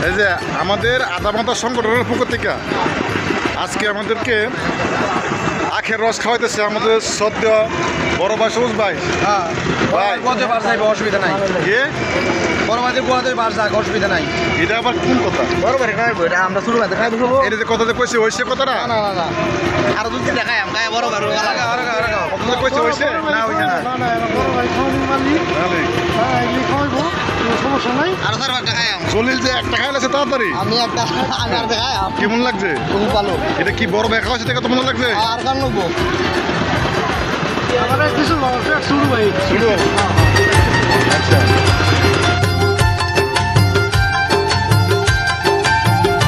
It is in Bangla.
এই যে আমাদের আদামাতা সংগঠনের পক্ষ থেকে আজকে আমাদেরকে আখের রস খাওয়াইতেছে আমাদের সদ্য বড় ভাই সবুজ ভাই। ভাই অসুবিধা নাই, কে বড় মাঝে গোয়াতে বাস যাক, অসুবিধা নাই। এটা আবার কোন কথা? বড় ভাই খাইবো, এটা আমরা শুরু মাঝে খাইবো। এটা যে কথা যে কইছে হইছে কথাটা? না না না, আর দুধ দেখাই আম খাই বড় ভাই কথা যে কইছে হইছে না হইছে না। সমস্যা নাই। আর স্যার দেখাই আম জলিল যে একটা খাইলেছে তাড়াতাড়ি, আমি একটা আর দেখাই আম কেমন লাগছে? খুব ভালো। এটা কি বড় ভাই খাওয়াছে থেকে তোমার লাগছে? আর কার নেবো কিছু শুরু ভাই শুরু? আচ্ছা